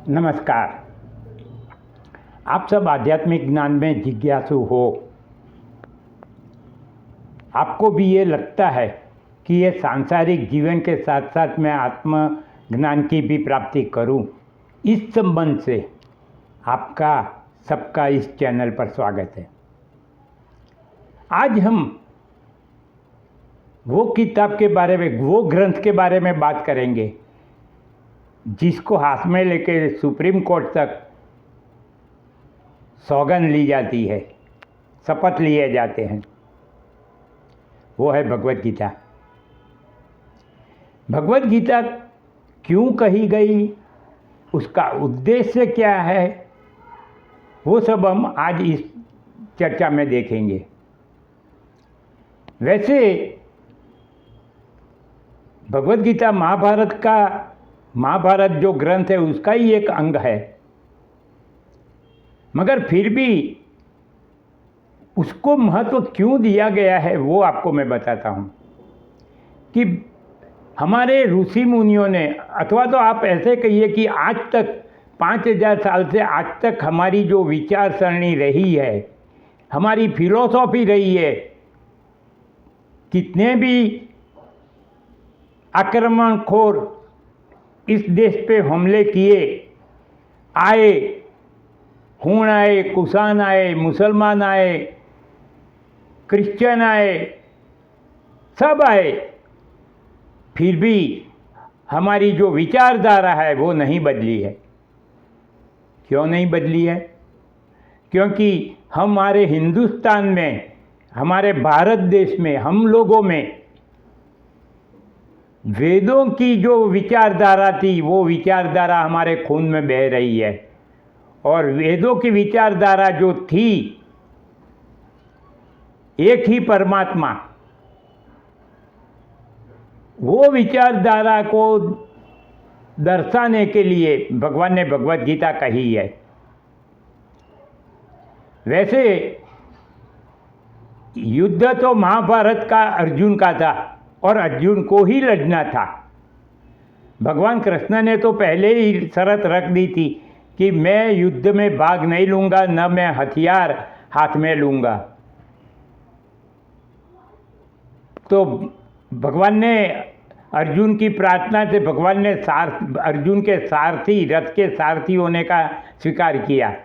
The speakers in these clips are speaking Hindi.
नमस्कार। आप सब आध्यात्मिक ज्ञान में जिज्ञासु हो। आपको भी ये लगता है कि ये सांसारिक जीवन के साथ साथ मैं आत्म ज्ञान की भी प्राप्ति करूं। इस संबंध से आपका सबका इस चैनल पर स्वागत है। आज हम वो किताब के बारे में, वो ग्रंथ के बारे में बात करेंगे जिसको हाथ में लेके सुप्रीम कोर्ट तक सौगंध ली जाती है, शपथ लिए जाते हैं। वो है भगवत गीता। भगवत गीता क्यों कही गई, उसका उद्देश्य क्या है, वो सब हम आज इस चर्चा में देखेंगे। वैसे भगवत गीता महाभारत जो ग्रंथ है उसका ही एक अंग है, मगर फिर भी उसको महत्व क्यों दिया गया है वो आपको मैं बताता हूँ। कि हमारे ऋषि मुनियों ने, अथवा तो आप ऐसे कहिए कि आज तक 5000 साल से आज तक हमारी जो विचार सरणी रही है, हमारी फिलॉसॉफी रही है, कितने भी आक्रमणखोर इस देश पे हमले किए, आए, खून आए, कुषाण आए, मुसलमान आए, क्रिश्चियन आए, सब आए, फिर भी हमारी जो विचारधारा है वो नहीं बदली है। क्यों नहीं बदली है? क्योंकि हमारे हिंदुस्तान में, हमारे भारत देश में, हम लोगों में वेदों की जो विचारधारा थी वो विचारधारा हमारे खून में बह रही है। और वेदों की विचारधारा जो थी, एक ही परमात्मा, वो विचारधारा को दर्शाने के लिए भगवान ने भगवत गीता कही है। वैसे युद्ध तो महाभारत का अर्जुन का था और अर्जुन को ही लड़ना था। भगवान कृष्ण ने तो पहले ही शर्त रख दी थी कि मैं युद्ध में भाग नहीं लूँगा, न मैं हथियार हाथ में लूँगा। तो भगवान ने अर्जुन की प्रार्थना से भगवान ने अर्जुन के सारथी, रथ के सारथी होने का स्वीकार किया।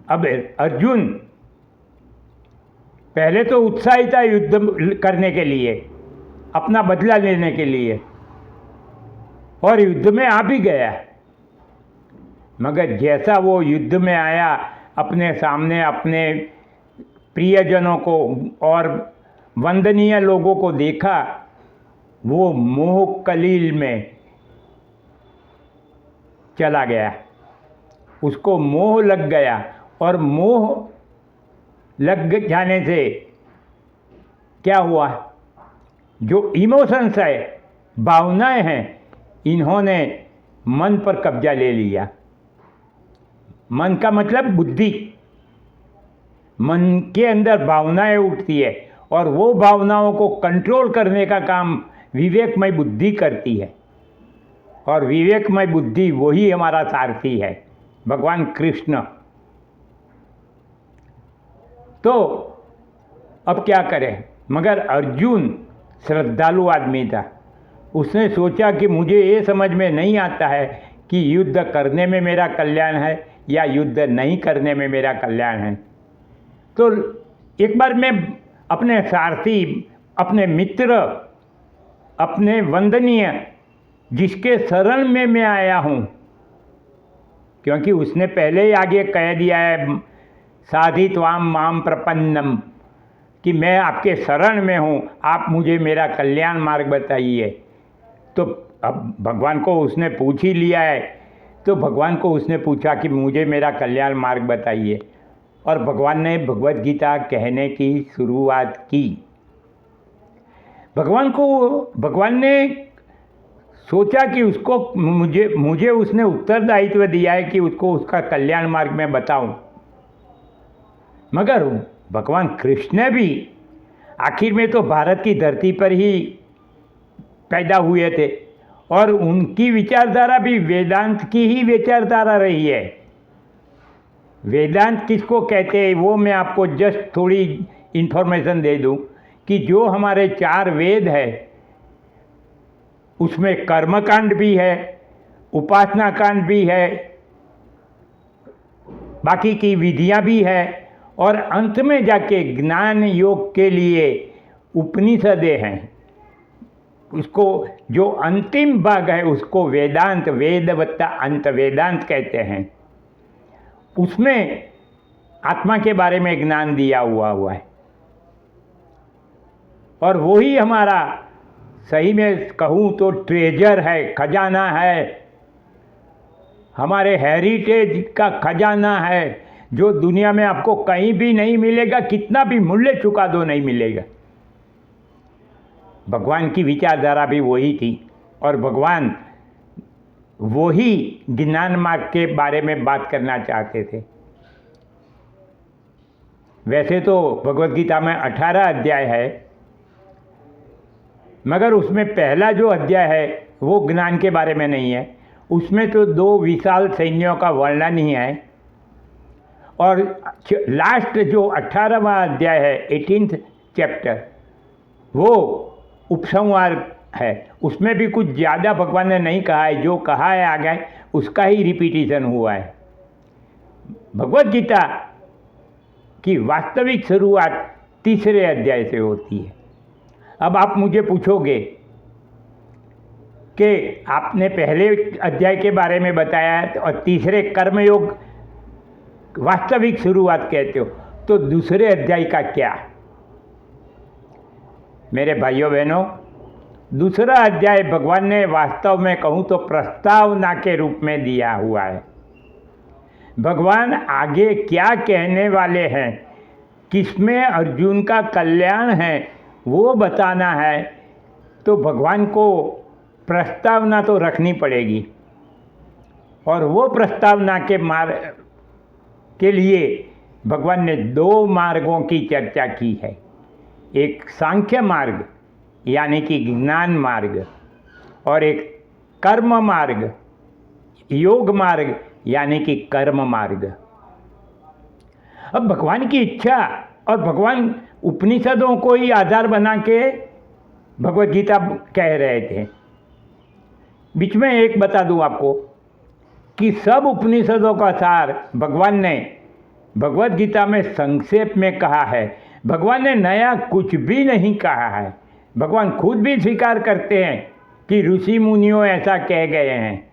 अब अर्जुन पहले तो उत्साही था युद्ध करने के लिए, अपना बदला लेने के लिए, और युद्ध में आ भी गया। मगर जैसा वो युद्ध में आया, अपने सामने अपने प्रियजनों को और वंदनीय लोगों को देखा, वो मोह कलील में चला गया। उसको मोह लग गया, और मोह लग जाने से क्या हुआ, जो इमोशंस है, भावनाएं हैं, इन्होंने मन पर कब्जा ले लिया। मन का मतलब बुद्धि। मन के अंदर भावनाएं उठती है और वो भावनाओं को कंट्रोल करने का काम विवेकमय बुद्धि करती है। और विवेकमय बुद्धि वही हमारा सारथी है, भगवान कृष्ण। तो अब क्या करें? मगर अर्जुन श्रद्धालु आदमी था। उसने सोचा कि मुझे ये समझ में नहीं आता है कि युद्ध करने में मेरा कल्याण है या युद्ध नहीं करने में मेरा कल्याण है। तो एक बार मैं अपने सारथी, अपने मित्र, अपने वंदनीय, जिसके शरण में मैं आया हूँ, क्योंकि उसने पहले ही आगे कह दिया है, साधि त्वाम माम प्रपन्नम, कि मैं आपके शरण में हूँ, आप मुझे मेरा कल्याण मार्ग बताइए। तो अब भगवान को उसने पूछ ही लिया है, तो भगवान को उसने पूछा कि मुझे मेरा कल्याण मार्ग बताइए। और भगवान ने भगवत गीता कहने की शुरुआत की। भगवान ने सोचा कि उसको मुझे उसने उत्तरदायित्व दिया है कि उसको उसका कल्याण मार्ग में बताऊं। मगर भगवान कृष्ण भी आखिर में तो भारत की धरती पर ही पैदा हुए थे और उनकी विचारधारा भी वेदांत की ही विचारधारा रही है। वेदांत किसको कहते हैं वो मैं आपको जस्ट थोड़ी इन्फॉर्मेशन दे दूं कि जो हमारे 4 वेद है उसमें कर्मकांड भी है, उपासना कांड भी है, बाकी की विधियां भी है, और अंत में जाके ज्ञान योग के लिए उपनिषदें हैं। उसको जो अंतिम भाग है उसको वेदांत, वेदवत्ता अंत वेदांत कहते हैं। उसमें आत्मा के बारे में ज्ञान दिया हुआ है, और वही हमारा सही में कहूँ तो ट्रेजर है, खजाना है, हमारे हेरिटेज का खजाना है, जो दुनिया में आपको कहीं भी नहीं मिलेगा, कितना भी मूल्य चुका दो नहीं मिलेगा। भगवान की विचारधारा भी वही थी, और भगवान वही ज्ञान मार्ग के बारे में बात करना चाहते थे। वैसे तो भगवत गीता में 18 अध्याय है, मगर उसमें पहला जो अध्याय है वो ज्ञान के बारे में नहीं है। उसमें तो 2 विशाल सैन्यों का वर्णन ही है, और लास्ट जो 18वां अध्याय है 18th चैप्टर वो उपसंहार है। उसमें भी कुछ ज़्यादा भगवान ने नहीं कहा है, जो कहा है आगे उसका ही रिपीटिशन हुआ है। भगवत गीता की वास्तविक शुरुआत 3रे अध्याय से होती है। अब आप मुझे पूछोगे कि आपने पहले अध्याय के बारे में बताया और 3रे कर्मयोग वास्तविक शुरुआत कहते हो, तो 2रे अध्याय का क्या? मेरे भाइयों बहनों, 2रा अध्याय भगवान ने वास्तव में कहूँ तो प्रस्तावना के रूप में दिया हुआ है। भगवान आगे क्या कहने वाले हैं, किसमें अर्जुन का कल्याण है वो बताना है, तो भगवान को प्रस्तावना तो रखनी पड़ेगी। और वो प्रस्तावना के मार्ग के लिए भगवान ने 2 मार्गों की चर्चा की है। एक सांख्य मार्ग यानी कि ज्ञान मार्ग, और एक कर्म मार्ग, योग मार्ग यानी कि कर्म मार्ग। अब भगवान की इच्छा, और भगवान उपनिषदों को ही आधार बना के भगवत गीता कह रहे थे। बीच में एक बता दूं आपको कि सब उपनिषदों का सार भगवान ने भगवत गीता में संक्षेप में कहा है। भगवान ने नया कुछ भी नहीं कहा है। भगवान खुद भी स्वीकार करते हैं कि ऋषि मुनियों ऐसा कह गए हैं।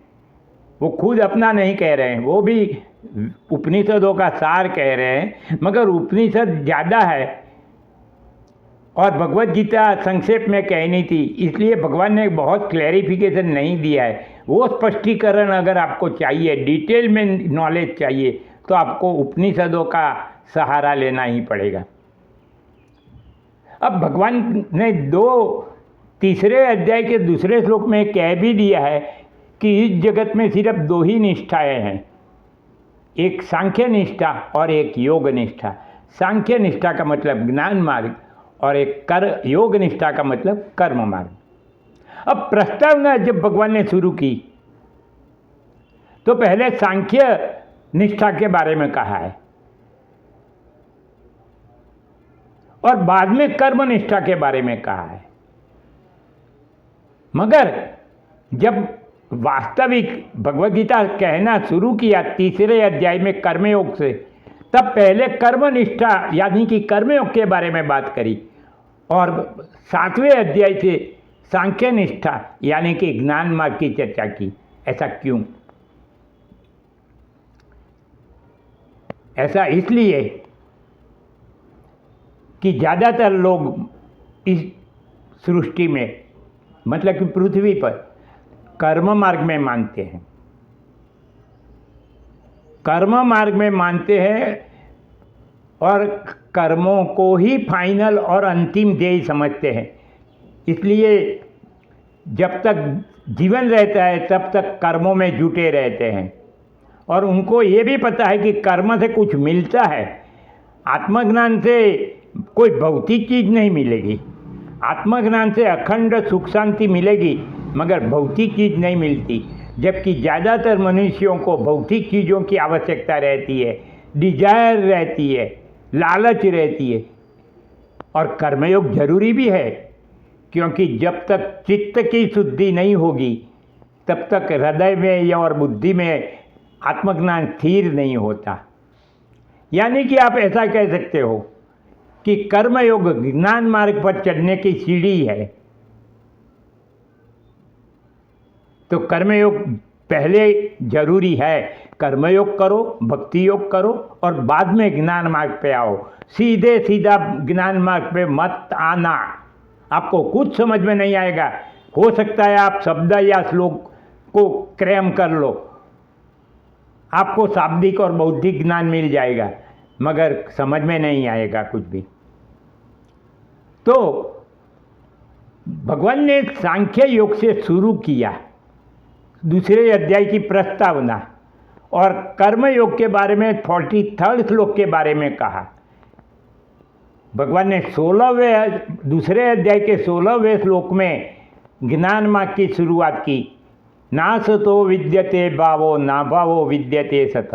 वो खुद अपना नहीं कह रहे हैं, वो भी उपनिषदों का सार कह रहे हैं, मगर उपनिषद ज़्यादा है और भगवत गीता संक्षेप में कहनी थी, इसलिए भगवान ने बहुत क्लैरिफिकेशन नहीं दिया है। वो स्पष्टीकरण अगर आपको चाहिए, डिटेल में नॉलेज चाहिए, तो आपको उपनिषदों का सहारा लेना ही पड़ेगा। अब भगवान ने 3रे अध्याय के 2रे श्लोक में कह भी दिया है कि इस जगत में सिर्फ 2 ही निष्ठाएं हैं, एक सांख्य निष्ठा और एक योग निष्ठा। सांख्य निष्ठा का मतलब ज्ञान मार्ग, और एक योग निष्ठा का मतलब कर्म मार्ग। अब प्रस्तावना जब भगवान ने शुरू की तो पहले सांख्य निष्ठा के बारे में कहा है, और बाद में कर्म निष्ठा के बारे में कहा है। मगर जब वास्तविक भगवत गीता कहना शुरू किया 3रे अध्याय में कर्मयोग से, तब पहले कर्मनिष्ठा यानी कि कर्मयोग के बारे में बात करी, और 7वें अध्याय से सांख्य निष्ठा यानी कि ज्ञान मार्ग की चर्चा की। ऐसा क्यों? ऐसा इसलिए कि ज़्यादातर लोग इस सृष्टि में, मतलब कि पृथ्वी पर, कर्म मार्ग में मानते हैं। कर्म मार्ग में मानते हैं और कर्मों को ही फाइनल और अंतिम ध्येय समझते हैं। इसलिए जब तक जीवन रहता है तब तक कर्मों में जुटे रहते हैं, और उनको ये भी पता है कि कर्म से कुछ मिलता है। आत्मज्ञान से कोई भौतिक चीज़ नहीं मिलेगी, आत्मज्ञान से अखंड सुख शांति मिलेगी, मगर भौतिक चीज़ नहीं मिलती, जबकि ज़्यादातर मनुष्यों को भौतिक चीज़ों की आवश्यकता रहती है, डिजायर रहती है, लालच रहती है। और कर्मयोग जरूरी भी है, क्योंकि जब तक चित्त की शुद्धि नहीं होगी तब तक हृदय में या और बुद्धि में आत्मज्ञान स्थिर नहीं होता। यानी कि आप ऐसा कह सकते हो कि कर्मयोग ज्ञान मार्ग पर चढ़ने की सीढ़ी है। तो कर्मयोग पहले जरूरी है। कर्मयोग करो, भक्ति योग करो और बाद में ज्ञान मार्ग पे आओ। सीधे सीधा ज्ञान मार्ग पे मत आना, आपको कुछ समझ में नहीं आएगा। हो सकता है आप शब्द या श्लोक को क्रैम कर लो, आपको शाब्दिक और बौद्धिक ज्ञान मिल जाएगा, मगर समझ में नहीं आएगा कुछ भी। तो भगवान ने सांख्य योग से शुरू किया, दूसरे अध्याय की प्रस्तावना, और कर्म योग के बारे में 43 श्लोक के बारे में कहा। भगवान ने 16वें दूसरे अध्याय के 16वें श्लोक में ज्ञान मार्ग की शुरुआत की। ना सतो विद्यते भावो ना भावो विद्यते सत,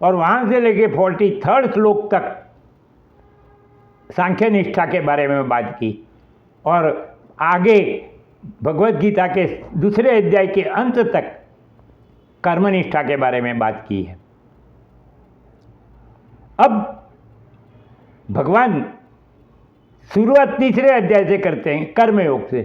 और वहाँ से लेके 43 श्लोक तक सांख्य निष्ठा के बारे में बात की, और आगे भगवत गीता के दूसरे अध्याय के अंत तक कर्मनिष्ठा के बारे में बात की है। अब भगवान शुरुआत तीसरे अध्याय से करते हैं, कर्मयोग से,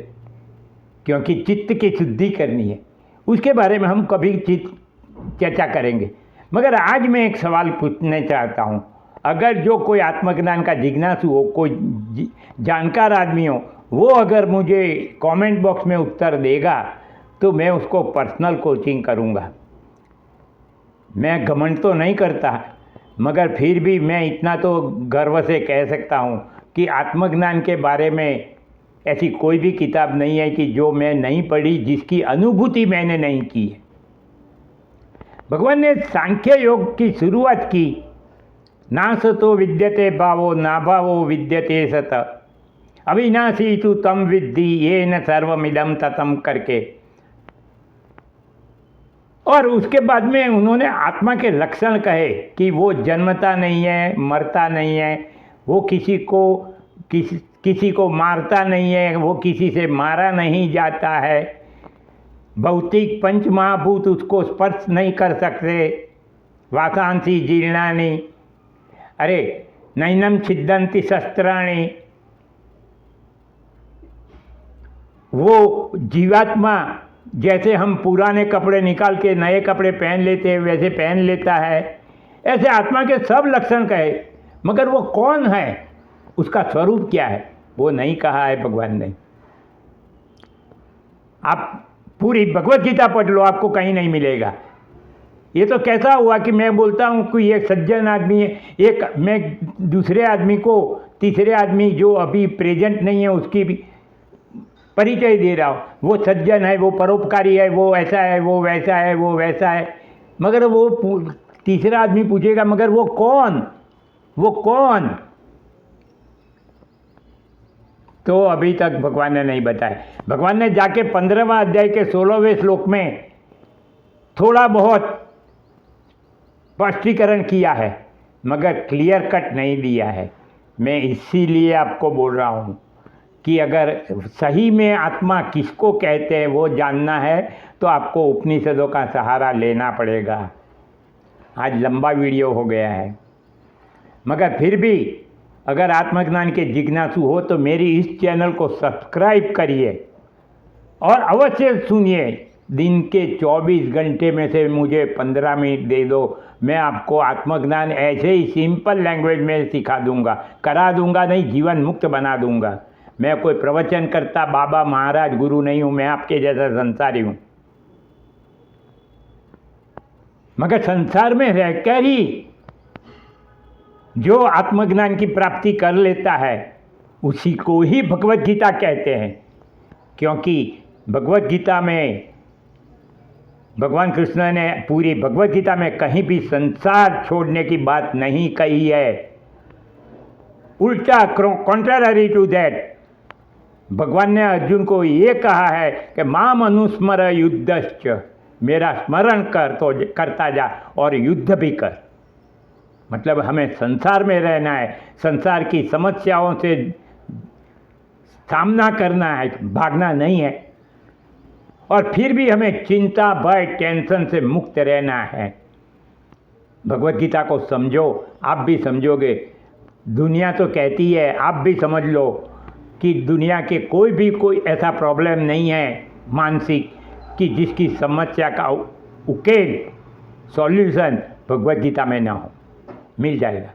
क्योंकि चित्त की शुद्धि करनी है। उसके बारे में हम कभी चर्चा करेंगे। मगर आज मैं एक सवाल पूछना चाहता हूँ। अगर जो कोई आत्मज्ञान का जिज्ञासु हो, कोई जानकार आदमी हो, वो अगर मुझे कमेंट बॉक्स में उत्तर देगा तो मैं उसको पर्सनल कोचिंग करूँगा। मैं घमंड तो नहीं करता, मगर फिर भी मैं इतना तो गर्व से कह सकता हूँ कि आत्मज्ञान के बारे में ऐसी कोई भी किताब नहीं है कि जो मैं नहीं पढ़ी, जिसकी अनुभूति मैंने नहीं की है। भगवान ने सांख्य योग की शुरुआत की, ना सतो विद्यते भावो ना भावो विद्यते सत, अविनाशी तु तम विद्धि ये न सर्वमिदम ततम करके। और उसके बाद में उन्होंने आत्मा के लक्षण कहे कि वो जन्मता नहीं है, मरता नहीं है, वो किसी को मारता नहीं है, वो किसी से मारा नहीं जाता है, भौतिक पंच महाभूत उसको स्पर्श नहीं कर सकते, वासांसी जीर्णानि, अरे नैनम छिद्दन्ति शस्त्राणि, वो जीवात्मा जैसे हम पुराने कपड़े निकाल के नए कपड़े पहन लेते हैं वैसे पहन लेता है, ऐसे आत्मा के सब लक्षण कहे, मगर वो कौन है, उसका स्वरूप क्या है, वो नहीं कहा है भगवान ने। आप पूरी भगवत गीता पढ़ लो, आपको कहीं नहीं मिलेगा। ये तो कैसा हुआ कि मैं बोलता हूँ कि एक सज्जन आदमी है, एक मैं दूसरे आदमी को, तीसरे आदमी जो अभी प्रेजेंट नहीं है उसकी भी परिचय दे रहा हूँ। वो सज्जन है, वो परोपकारी है, वो ऐसा है, वो वैसा है, वो वैसा है, मगर वो तीसरा आदमी पूछेगा मगर वो कौन, वो कौन? तो अभी तक भगवान ने नहीं बताया। भगवान ने जाके 15वां अध्याय के 16वें श्लोक में थोड़ा बहुत स्पष्टीकरण किया है, मगर क्लियर कट नहीं दिया है। मैं इसीलिए आपको बोल रहा हूँ कि अगर सही में आत्मा किसको कहते हैं वो जानना है तो आपको उपनिषदों का सहारा लेना पड़ेगा। आज लंबा वीडियो हो गया है, मगर फिर भी अगर आत्मज्ञान के जिज्ञासु हो तो मेरी इस चैनल को सब्सक्राइब करिए और अवश्य सुनिए। दिन के 24 घंटे में से मुझे 15 मिनट दे दो, मैं आपको आत्मज्ञान ऐसे ही सिंपल लैंग्वेज में सिखा दूंगा, करा दूंगा नहीं, जीवन मुक्त बना दूंगा। मैं कोई प्रवचन करता बाबा महाराज गुरु नहीं हूँ, मैं आपके जैसा संसारी हूँ। मगर संसार में रहकर ही जो आत्मज्ञान की प्राप्ति कर लेता है उसी को ही भगवत गीता कहते हैं, क्योंकि भगवत गीता में भगवान कृष्ण ने पूरी भगवत गीता में कहीं भी संसार छोड़ने की बात नहीं कही है। उल्टा कॉन्ट्ररी टू दैट भगवान ने अर्जुन को ये कहा है कि माम अनुस्मर युद्धश्च, मेरा स्मरण करता जा और युद्ध भी कर। मतलब हमें संसार में रहना है, संसार की समस्याओं से सामना करना है, भागना नहीं है। और फिर भी हमें चिंता, भय, टेंशन से मुक्त रहना है। भगवत गीता को समझो, आप भी समझोगे। दुनिया तो कहती है, आप भी समझ लो कि दुनिया के कोई ऐसा प्रॉब्लम नहीं है मानसिक कि जिसकी समस्या का उकेल, सॉल्यूशन भगवत गीता में ना हो, मिल जाएगा।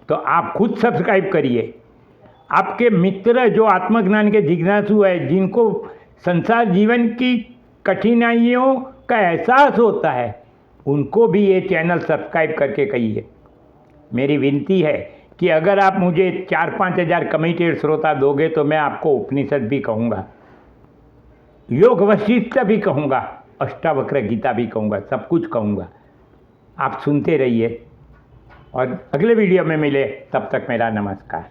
तो आप खुद सब्सक्राइब करिए। आपके मित्र जो आत्मज्ञान के जिज्ञासु है, जिनको संसार जीवन की कठिनाइयों का एहसास होता है, उनको भी ये चैनल सब्सक्राइब करके कहिए। मेरी विनती है कि अगर आप मुझे 4-5 हज़ार कमिटेड श्रोता दोगे तो मैं आपको उपनिषद भी कहूँगा, योग वशिष्ठ भी कहूँगा, अष्टावक्र गीता भी कहूँगा, सब कुछ कहूँगा। आप सुनते रहिए और अगले वीडियो में मिले, तब तक मेरा नमस्कार।